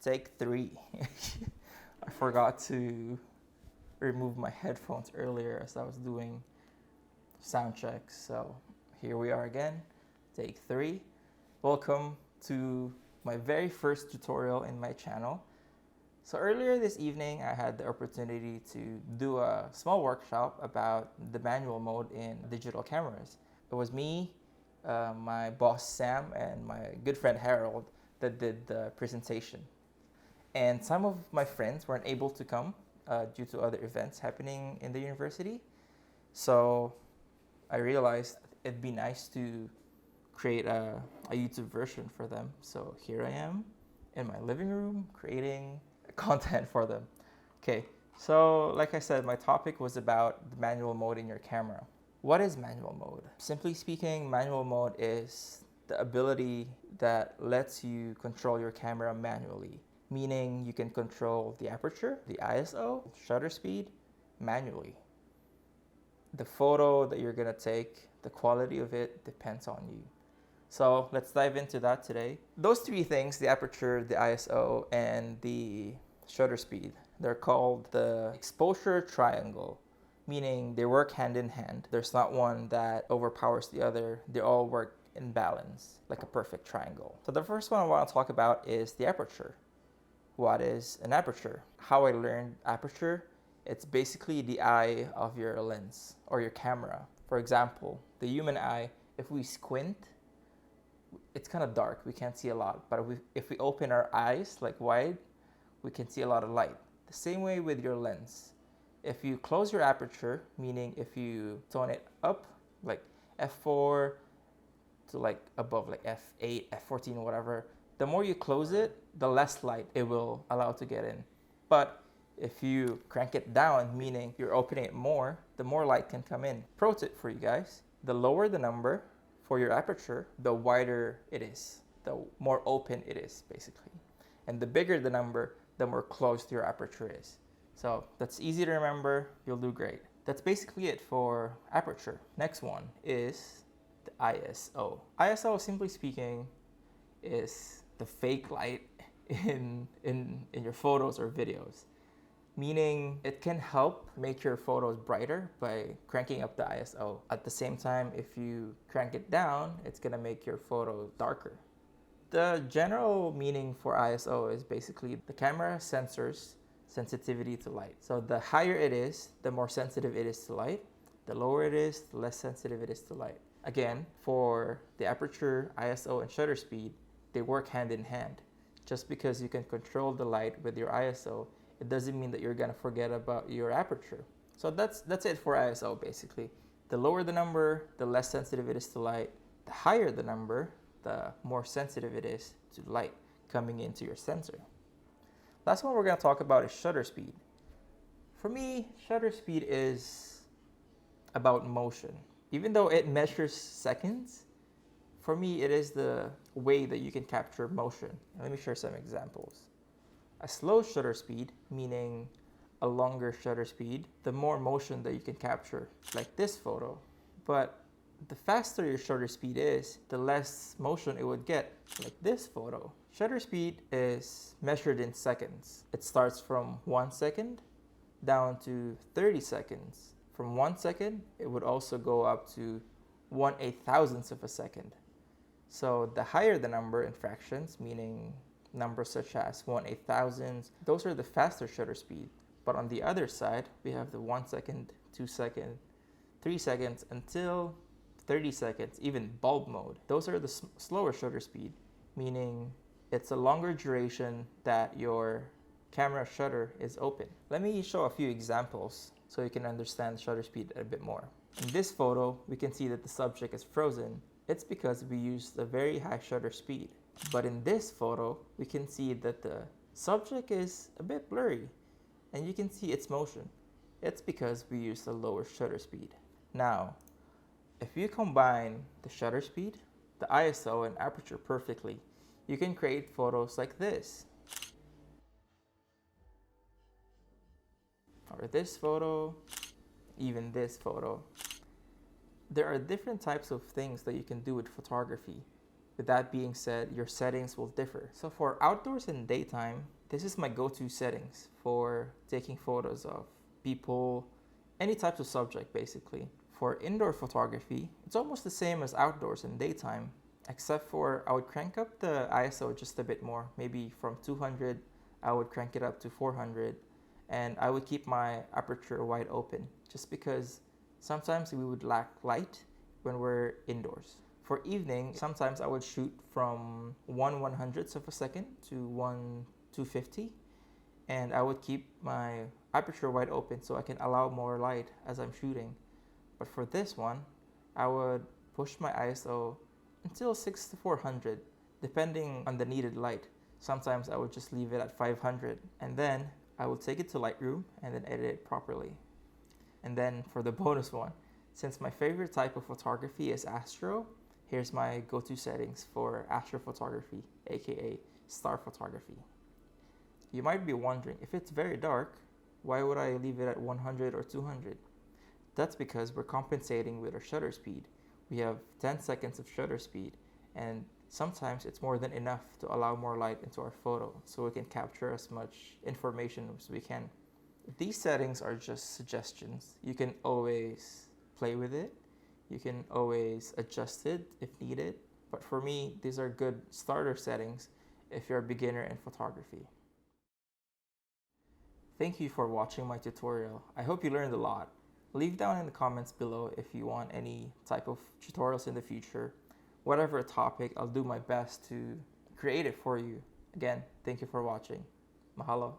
Take 3. I forgot to remove my headphones earlier as I was doing sound checks. So here we are again. Take 3. Welcome to my very first tutorial in my channel. So earlier this evening, I had the opportunity to do a small workshop about the manual mode in digital cameras. It was me, my boss Sam, and my good friend Harold that did the presentation. And some of my friends weren't able to come due to other events happening in the university. So I realized it'd be nice to create a YouTube version for them. So here I am in my living room creating content for them. Okay, so like I said, my topic was about the manual mode in your camera. What is manual mode? Simply speaking, manual mode is the ability that lets you control your camera manually, meaning you can control the aperture, the ISO, shutter speed manually. The photo that you're gonna take, the quality of it depends on you. So let's dive into that today. Those 3 things, the aperture, the ISO, and the shutter speed, they're called the exposure triangle, meaning they work hand in hand. There's not one that overpowers the other. They all work in balance, like a perfect triangle. So the first one I want to talk about is the aperture. What is an aperture? How I learned aperture, it's basically the eye of your lens or your camera. For example, the human eye, if we squint, it's kind of dark, we can't see a lot. But if we open our eyes like wide, we can see a lot of light. The same way with your lens. If you close your aperture, meaning if you tone it up, like f4 to like above like f8, f14, whatever, the more you close it, the less light it will allow to get in. But if you crank it down, meaning you're opening it more, the more light can come in. Pro tip for you guys, the lower the number for your aperture, the wider it is, the more open it is basically. And the bigger the number, the more closed your aperture is. So that's easy to remember, you'll do great. That's basically it for aperture. Next one is the ISO. ISO, simply speaking, is the fake light in your photos or videos. Meaning it can help make your photos brighter by cranking up the ISO. At the same time, if you crank it down, it's gonna make your photo darker. The general meaning for ISO is basically the camera sensor's sensitivity to light. So the higher it is, the more sensitive it is to light. The lower it is, the less sensitive it is to light. Again, for the aperture, ISO, and shutter speed, they work hand in hand. Just because you can control the light with your ISO, it doesn't mean that you're gonna forget about your aperture. So that's it for ISO basically. The lower the number, the less sensitive it is to light. The higher the number, the more sensitive it is to light coming into your sensor. Last one we're gonna talk about is shutter speed. For me, shutter speed is about motion. Even though it measures seconds, for me it is the way that you can capture motion. Let me share some examples. A slow shutter speed, meaning a longer shutter speed, the more motion that you can capture, like this photo. But the faster your shutter speed is, the less motion it would get, like this photo. Shutter speed is measured in seconds. It starts from 1 second down to 30 seconds. From 1 second, it would also go up to 1/8,000th of a second. So the higher the number in fractions, meaning numbers such as 1/8,000, those are the faster shutter speed. But on the other side, we have the 1 second, 2 second, 3 seconds until 30 seconds, even bulb mode. Those are the slower shutter speed, meaning it's a longer duration that your camera shutter is open. Let me show a few examples so you can understand shutter speed a bit more. In this photo, we can see that the subject is frozen. It's because we used a very high shutter speed. But in this photo, we can see that the subject is a bit blurry and you can see its motion. It's because we used a lower shutter speed. Now, if you combine the shutter speed, the ISO, and aperture perfectly, you can create photos like this. Or this photo, even this photo. There are different types of things that you can do with photography. With that being said, your settings will differ. So for outdoors and daytime, this is my go-to settings for taking photos of people, any types of subject basically. For indoor photography, it's almost the same as outdoors and daytime, except for I would crank up the ISO just a bit more. Maybe from 200, I would crank it up to 400, and I would keep my aperture wide open just because sometimes we would lack light when we're indoors. For evening, sometimes I would shoot from 1/100th of a second to 1/250, and I would keep my aperture wide open so I can allow more light as I'm shooting. But for this one, I would push my ISO until 6 to 400, depending on the needed light. Sometimes I would just leave it at 500, and then I would take it to Lightroom and then edit it properly. And then for the bonus one, since my favorite type of photography is astro, here's my go-to settings for astrophotography, aka star photography. You might be wondering, if it's very dark, why would I leave it at 100 or 200? That's because we're compensating with our shutter speed. We have 10 seconds of shutter speed, and sometimes it's more than enough to allow more light into our photo so we can capture as much information as we can. These settings are just suggestions. You can always play with it. You can always adjust it if needed. But for me, these are good starter settings if you're a beginner in photography. Thank you for watching my tutorial. I hope you learned a lot. Leave down in the comments below if you want any type of tutorials in the future. Whatever topic, I'll do my best to create it for you. Again, thank you for watching. Mahalo.